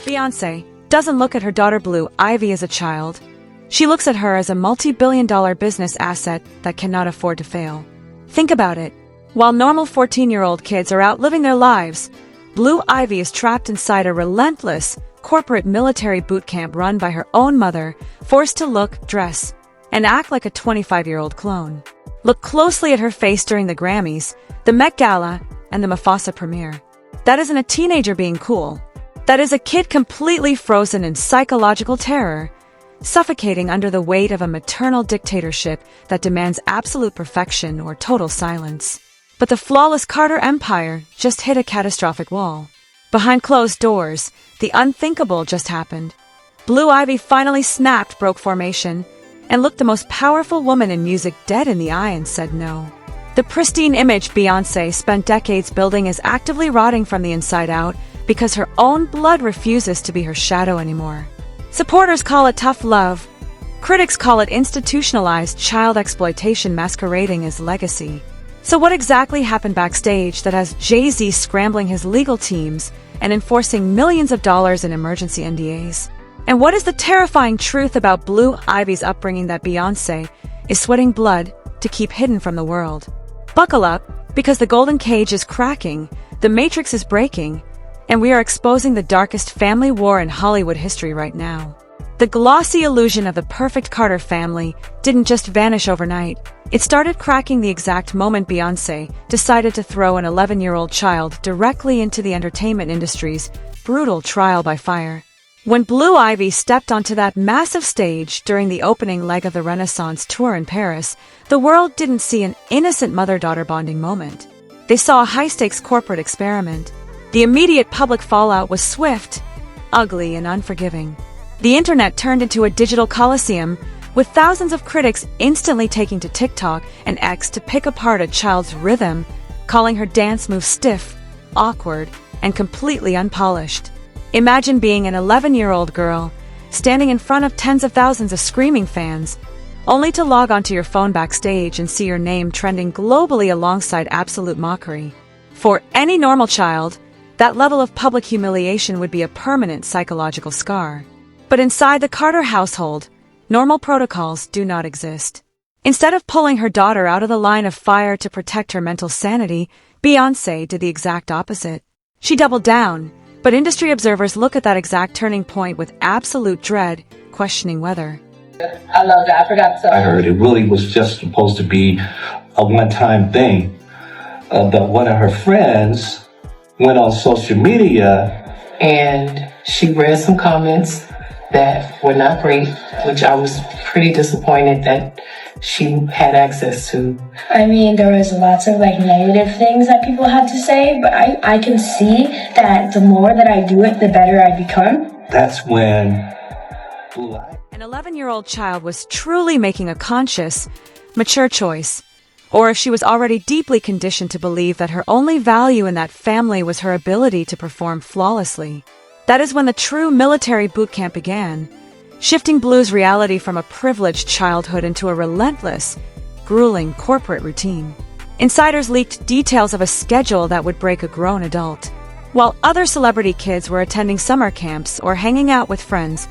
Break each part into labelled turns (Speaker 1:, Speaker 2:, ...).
Speaker 1: Beyoncé doesn't look at her daughter Blue Ivy as a child. She looks at her as a multi-billion-dollar business asset that cannot afford to fail. Think about it. While normal 14-year-old kids are out living their lives, Blue Ivy is trapped inside a relentless, corporate military boot camp run by her own mother, forced to look, dress, and act like a 25-year-old clone. Look closely at her face during the Grammys, the Met Gala, and the Mufasa premiere. That isn't a teenager being cool. That is a kid completely frozen in psychological terror, suffocating under the weight of a maternal dictatorship that demands absolute perfection or total silence. But the flawless Carter empire just hit a catastrophic wall. Behind closed doors, the unthinkable just happened. Blue Ivy finally snapped, broke formation, and looked the most powerful woman in music dead in the eye and said no. The pristine image Beyoncé spent decades building is actively rotting from the inside out because her own blood refuses to be her shadow anymore. Supporters call it tough love. Critics call it institutionalized child exploitation masquerading as legacy. So what exactly happened backstage that has Jay-Z scrambling his legal teams and enforcing millions of dollars in emergency NDAs? And what is the terrifying truth about Blue Ivy's upbringing that Beyoncé is sweating blood to keep hidden from the world? Buckle up, because the golden cage is cracking, the matrix is breaking, and we are exposing the darkest family war in Hollywood history right now. The glossy illusion of the perfect Carter family didn't just vanish overnight. It started cracking the exact moment Beyoncé decided to throw an 11-year-old child directly into the entertainment industry's brutal trial by fire. When Blue Ivy stepped onto that massive stage during the opening leg of the Renaissance tour in Paris, the world didn't see an innocent mother-daughter bonding moment. They saw a high-stakes corporate experiment. The immediate public fallout was swift, ugly, and unforgiving. The internet turned into a digital coliseum, with thousands of critics instantly taking to TikTok and X to pick apart a child's rhythm, calling her dance moves stiff, awkward, and completely unpolished. Imagine being an 11-year-old girl, standing in front of tens of thousands of screaming fans, only to log onto your phone backstage and see your name trending globally alongside absolute mockery. For any normal child, that level of public humiliation would be a permanent psychological scar. But inside the Carter household, normal protocols do not exist. Instead of pulling her daughter out of the line of fire to protect her mental sanity, Beyoncé did the exact opposite. She doubled down, but industry observers look at that exact turning point with absolute dread, questioning whether.
Speaker 2: I love that. I forgot to.
Speaker 3: I heard it really was just supposed to be a one-time thing. That one of her friends went on social media
Speaker 2: And she read some comments that were not great, which I was pretty disappointed that she had access to.
Speaker 4: I mean, there was lots of negative things that people had to say, but I can see that the more that I do it, the better I become.
Speaker 3: That's when
Speaker 1: an 11-year-old child was truly making a conscious, mature choice, or if she was already deeply conditioned to believe that her only value in that family was her ability to perform flawlessly. That is when the true military boot camp began, shifting Blue's reality from a privileged childhood into a relentless, grueling corporate routine. Insiders leaked details of a schedule that would break a grown adult. While other celebrity kids were attending summer camps or hanging out with friends,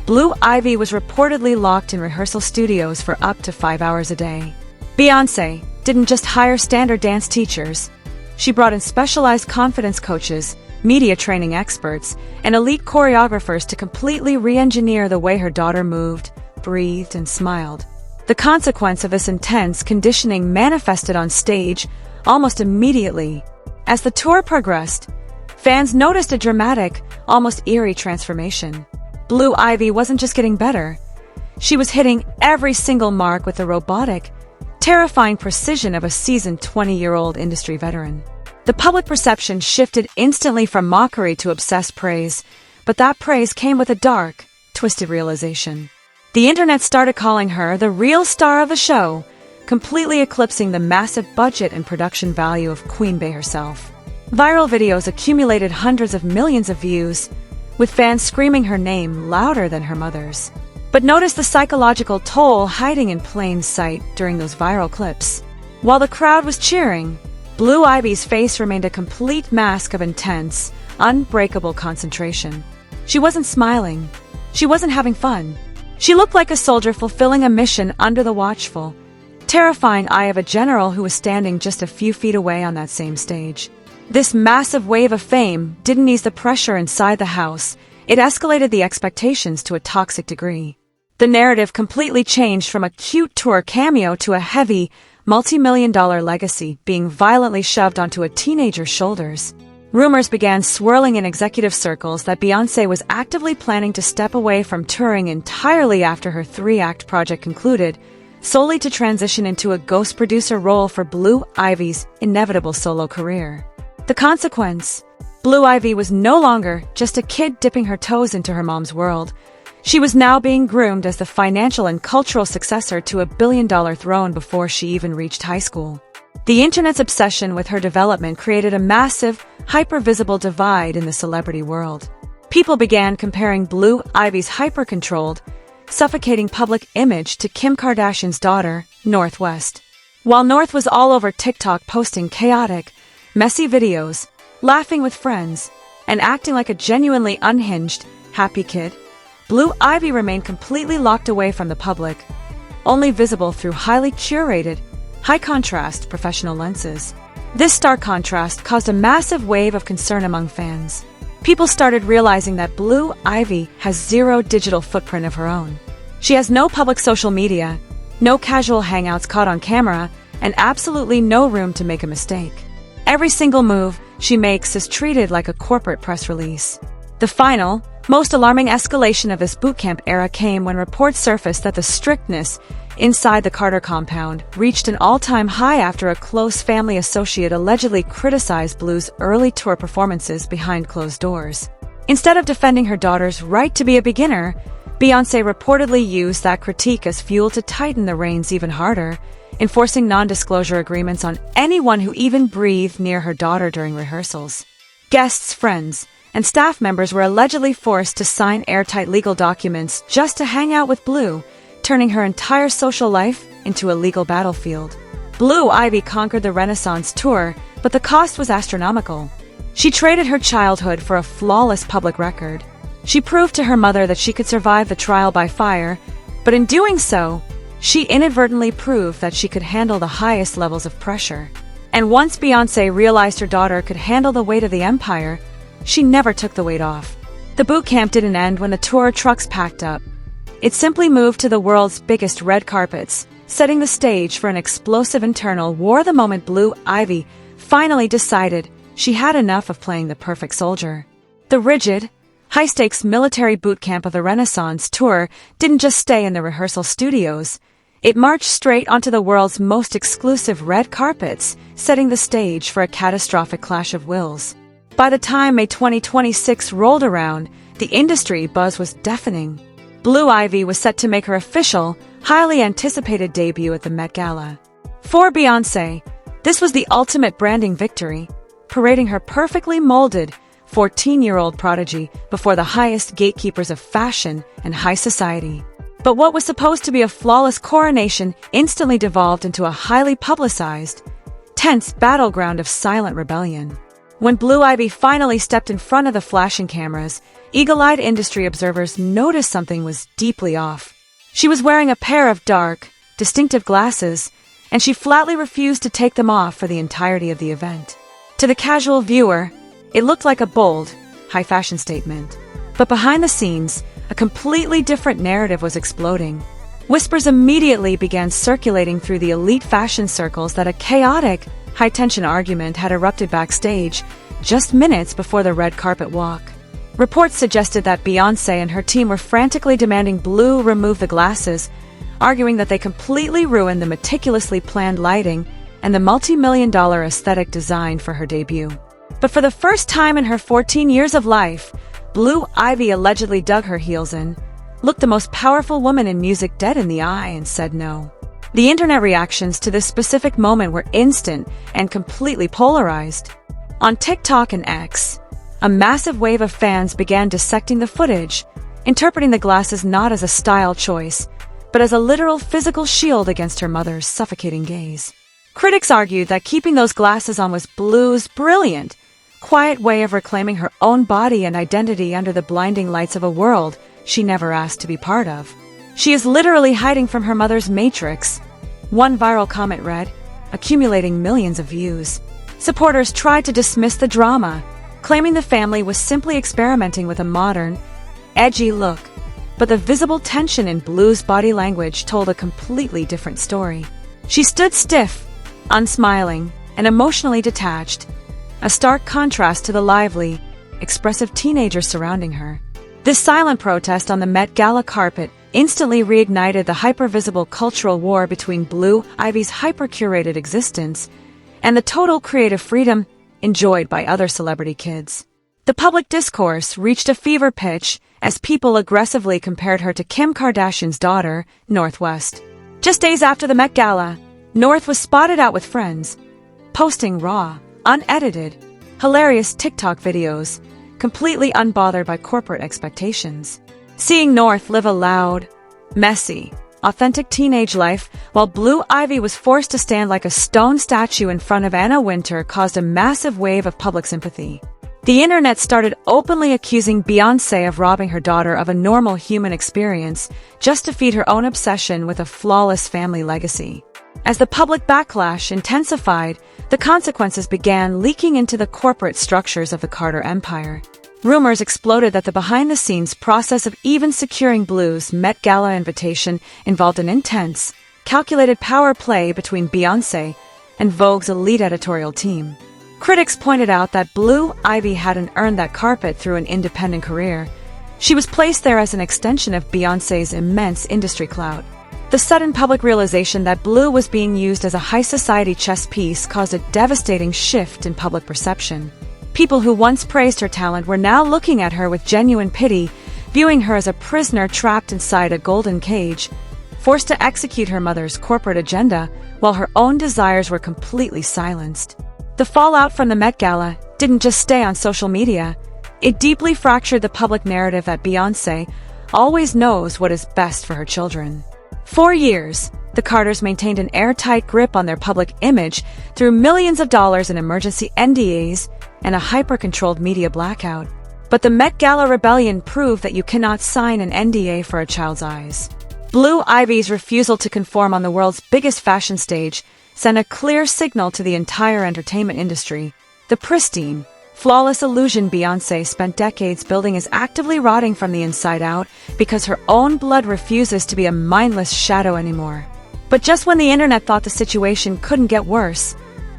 Speaker 1: Blue Ivy was reportedly locked in rehearsal studios for up to 5 hours a day. Beyoncé didn't just hire standard dance teachers. She brought in specialized confidence coaches, media training experts, and elite choreographers to completely re-engineer the way her daughter moved, breathed, and smiled. The consequence of this intense conditioning manifested on stage almost immediately. As the tour progressed, fans noticed a dramatic, almost eerie transformation. Blue Ivy wasn't just getting better. She was hitting every single mark with the robotic, terrifying precision of a seasoned 20-year-old industry veteran. The public perception shifted instantly from mockery to obsessed praise, but that praise came with a dark, twisted realization. The internet started calling her the real star of the show, completely eclipsing the massive budget and production value of Queen Bey herself. Viral videos accumulated hundreds of millions of views, with fans screaming her name louder than her mother's. But notice the psychological toll hiding in plain sight during those viral clips. While the crowd was cheering, Blue Ivy's face remained a complete mask of intense, unbreakable concentration. She wasn't smiling. She wasn't having fun. She looked like a soldier fulfilling a mission under the watchful, terrifying eye of a general who was standing just a few feet away on that same stage. This massive wave of fame didn't ease the pressure inside the house. It escalated the expectations to a toxic degree. The narrative completely changed from a cute tour cameo to a heavy, multi-million-dollar legacy being violently shoved onto a teenager's shoulders. Rumors began swirling in executive circles that Beyoncé was actively planning to step away from touring entirely after her 3-act project concluded, solely to transition into a ghost producer role for Blue Ivy's inevitable solo career. The consequence? Blue Ivy was no longer just a kid dipping her toes into her mom's world. She was now being groomed as the financial and cultural successor to a billion-dollar throne before she even reached high school. The internet's obsession with her development created a massive, hyper-visible divide in the celebrity world. People began comparing Blue Ivy's hyper-controlled, suffocating public image to Kim Kardashian's daughter, North West. While North was all over TikTok posting chaotic, messy videos, laughing with friends, and acting like a genuinely unhinged, happy kid, Blue Ivy remained completely locked away from the public, only visible through highly curated, high-contrast professional lenses. This stark contrast caused a massive wave of concern among fans. People started realizing that Blue Ivy has zero digital footprint of her own. She has no public social media, no casual hangouts caught on camera, and absolutely no room to make a mistake. Every single move she makes is treated like a corporate press release. The final, most alarming escalation of this bootcamp era came when reports surfaced that the strictness inside the Carter compound reached an all-time high after a close family associate allegedly criticized Blue's early tour performances behind closed doors. Instead of defending her daughter's right to be a beginner, Beyoncé reportedly used that critique as fuel to tighten the reins even harder, enforcing non-disclosure agreements on anyone who even breathed near her daughter during rehearsals. Guests, friends, and staff members were allegedly forced to sign airtight legal documents just to hang out with Blue, turning her entire social life into a legal battlefield. Blue Ivy conquered the Renaissance tour, but the cost was astronomical. She traded her childhood for a flawless public record. She proved to her mother that she could survive the trial by fire, but in doing so, she inadvertently proved that she could handle the highest levels of pressure. And once Beyoncé realized her daughter could handle the weight of the empire, she never took the weight off. The boot camp didn't end when the tour trucks packed up. It simply moved to the world's biggest red carpets, setting the stage for an explosive internal war the moment Blue Ivy finally decided she had enough of playing the perfect soldier. The rigid, high-stakes military boot camp of the Renaissance tour didn't just stay in the rehearsal studios. It marched straight onto the world's most exclusive red carpets, setting the stage for a catastrophic clash of wills. By the time May 2026 rolled around, the industry buzz was deafening. Blue Ivy was set to make her official, highly anticipated debut at the Met Gala. For Beyoncé, this was the ultimate branding victory, parading her perfectly molded, 14-year-old prodigy before the highest gatekeepers of fashion and high society. But what was supposed to be a flawless coronation instantly devolved into a highly publicized, tense battleground of silent rebellion. When Blue Ivy finally stepped in front of the flashing cameras, eagle-eyed industry observers noticed something was deeply off. She was wearing a pair of dark, distinctive glasses, and she flatly refused to take them off for the entirety of the event. To the casual viewer, it looked like a bold, high-fashion statement. But behind the scenes, a completely different narrative was exploding. Whispers immediately began circulating through the elite fashion circles that a chaotic, high-tension argument had erupted backstage just minutes before the red carpet walk. Reports suggested that Beyoncé and her team were frantically demanding Blue remove the glasses, arguing that they completely ruined the meticulously planned lighting and the multi-million-dollar aesthetic designed for her debut. But for the first time in her 14 years of life, Blue Ivy allegedly dug her heels in, looked the most powerful woman in music dead in the eye, and said no. The internet reactions to this specific moment were instant and completely polarized. On TikTok and X, a massive wave of fans began dissecting the footage, interpreting the glasses not as a style choice, but as a literal physical shield against her mother's suffocating gaze. Critics argued that keeping those glasses on was Blue's brilliant, quiet way of reclaiming her own body and identity under the blinding lights of a world she never asked to be part of. She is literally hiding from her mother's matrix. One viral comment read, accumulating millions of views. Supporters tried to dismiss the drama, claiming the family was simply experimenting with a modern, edgy look. But the visible tension in Blue's body language told a completely different story. She stood stiff, unsmiling, and emotionally detached, a stark contrast to the lively, expressive teenagers surrounding her. This silent protest on the Met Gala carpet instantly reignited the hyper-visible cultural war between Blue Ivy's hyper-curated existence and the total creative freedom enjoyed by other celebrity kids. The public discourse reached a fever pitch as people aggressively compared her to Kim Kardashian's daughter, North West. Just days after the Met Gala, North was spotted out with friends, posting raw, unedited, hilarious TikTok videos, completely unbothered by corporate expectations. Seeing North live a loud, messy, authentic teenage life while Blue Ivy was forced to stand like a stone statue in front of Anna Wintour caused a massive wave of public sympathy. The internet started openly accusing Beyoncé of robbing her daughter of a normal human experience just to feed her own obsession with a flawless family legacy. As the public backlash intensified, the consequences began leaking into the corporate structures of the Carter empire. Rumors exploded that the behind-the-scenes process of even securing Blue's Met Gala invitation involved an intense, calculated power play between Beyoncé and Vogue's elite editorial team. Critics pointed out that Blue Ivy hadn't earned that carpet through an independent career. She was placed there as an extension of Beyoncé's immense industry clout. The sudden public realization that Blue was being used as a high-society chess piece caused a devastating shift in public perception. People who once praised her talent were now looking at her with genuine pity, viewing her as a prisoner trapped inside a golden cage, forced to execute her mother's corporate agenda while her own desires were completely silenced. The fallout from the Met Gala didn't just stay on social media. It deeply fractured the public narrative that Beyoncé always knows what is best for her children. For years, the Carters maintained an airtight grip on their public image through millions of dollars in emergency NDAs and a hyper-controlled media blackout. But the Met Gala rebellion proved that you cannot sign an NDA for a child's eyes. Blue Ivy's refusal to conform on the world's biggest fashion stage sent a clear signal to the entire entertainment industry. The pristine, flawless illusion Beyoncé spent decades building is actively rotting from the inside out because her own blood refuses to be a mindless shadow anymore. But just when the internet thought the situation couldn't get worse,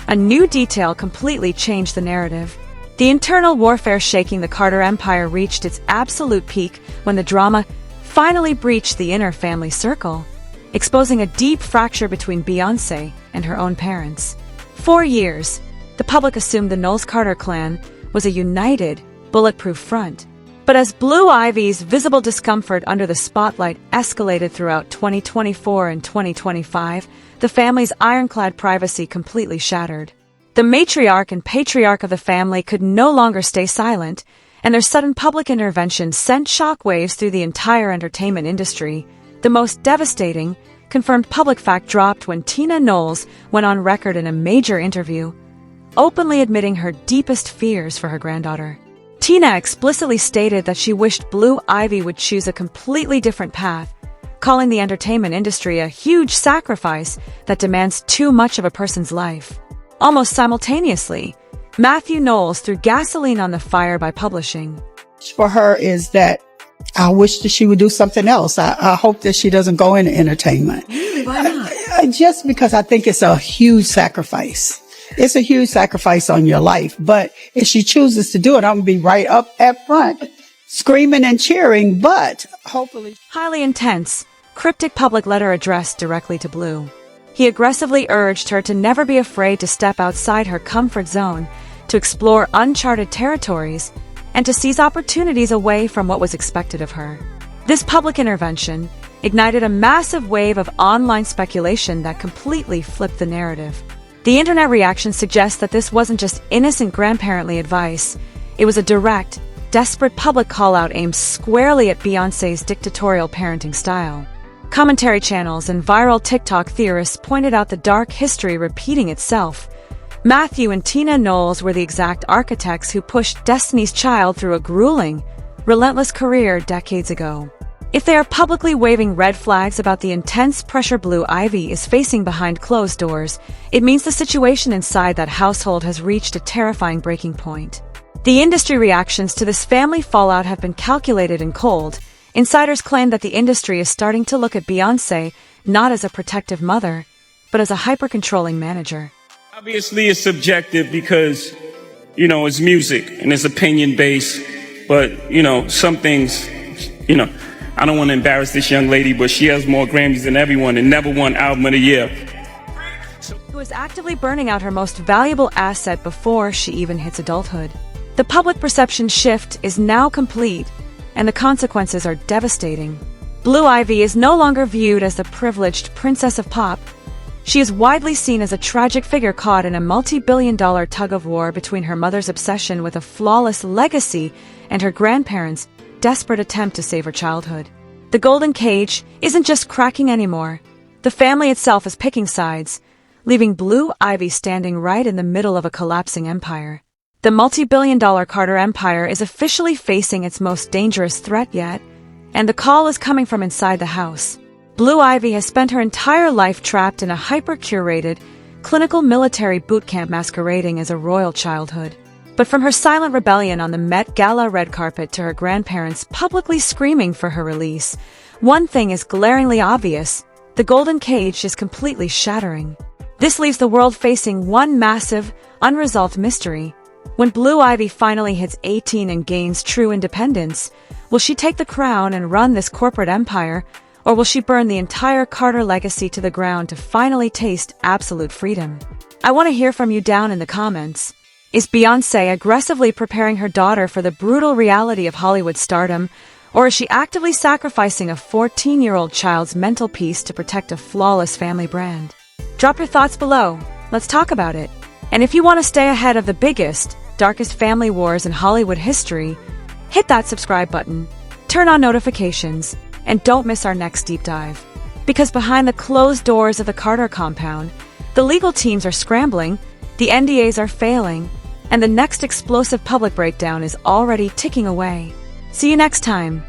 Speaker 1: a new detail completely changed the narrative. The internal warfare shaking the Carter empire reached its absolute peak when the drama finally breached the inner family circle, exposing a deep fracture between Beyoncé and her own parents. For years, the public assumed the Knowles-Carter clan was a united, bulletproof front. But as Blue Ivy's visible discomfort under the spotlight escalated throughout 2024 and 2025, the family's ironclad privacy completely shattered. The matriarch and patriarch of the family could no longer stay silent, and their sudden public intervention sent shockwaves through the entire entertainment industry. The most devastating, confirmed public fact dropped when Tina Knowles went on record in a major interview, openly admitting her deepest fears for her granddaughter. Tina explicitly stated that she wished Blue Ivy would choose a completely different path, calling the entertainment industry a huge sacrifice that demands too much of a person's life. Almost simultaneously, Matthew Knowles threw gasoline on the fire by publishing.
Speaker 5: For her is that I wish that she would do something else. I hope that she doesn't go into entertainment.
Speaker 6: Really? Why not?
Speaker 5: Just because I think it's a huge sacrifice. It's a huge sacrifice on your life. But if she chooses to do it, I'm going to be right up at front, screaming and cheering, but hopefully.
Speaker 1: Highly intense, cryptic public letter addressed directly to Blue. He aggressively urged her to never be afraid to step outside her comfort zone, to explore uncharted territories, and to seize opportunities away from what was expected of her. This public intervention ignited a massive wave of online speculation that completely flipped the narrative. The internet reaction suggests that this wasn't just innocent grandparently advice, it was a direct, desperate public call-out aimed squarely at Beyoncé's dictatorial parenting style. Commentary channels and viral TikTok theorists pointed out the dark history repeating itself, Matthew and Tina Knowles were the exact architects who pushed Destiny's Child through a grueling, relentless career decades ago. If they are publicly waving red flags about the intense pressure Blue Ivy is facing behind closed doors, it means the situation inside that household has reached a terrifying breaking point. The industry reactions to this family fallout have been calculated and cold. Insiders claim that the industry is starting to look at Beyoncé not as a protective mother, but as a hyper-controlling manager.
Speaker 6: Obviously, it's subjective because, it's music and it's opinion-based, but, some things, I don't want to embarrass this young lady, but she has more Grammys than everyone and never won Album of the Year.
Speaker 1: Who is actively burning out her most valuable asset before she even hits adulthood. The public perception shift is now complete, and the consequences are devastating. Blue Ivy is no longer viewed as the privileged princess of pop. She is widely seen as a tragic figure caught in a multi-billion-dollar tug-of-war between her mother's obsession with a flawless legacy and her grandparents' desperate attempt to save her childhood. The golden cage isn't just cracking anymore. The family itself is picking sides, leaving Blue Ivy standing right in the middle of a collapsing empire. The multi-billion-dollar Carter empire is officially facing its most dangerous threat yet, and the call is coming from inside the house. Blue Ivy has spent her entire life trapped in a hyper-curated, clinical military boot camp masquerading as a royal childhood. But from her silent rebellion on the Met Gala red carpet to her grandparents publicly screaming for her release, one thing is glaringly obvious: the golden cage is completely shattering. This leaves the world facing one massive, unresolved mystery. When Blue Ivy finally hits 18 and gains true independence, will she take the crown and run this corporate empire, or will she burn the entire Carter legacy to the ground to finally taste absolute freedom? I want to hear from you down in the comments. Is Beyoncé aggressively preparing her daughter for the brutal reality of Hollywood stardom, or is she actively sacrificing a 14-year-old child's mental peace to protect a flawless family brand? Drop your thoughts below. Let's talk about it. And if you want to stay ahead of the biggest, darkest family wars in Hollywood history, hit that subscribe button, turn on notifications, and don't miss our next deep dive. Because behind the closed doors of the Carter compound, the legal teams are scrambling, the NDAs are failing, and the next explosive public breakdown is already ticking away. See you next time.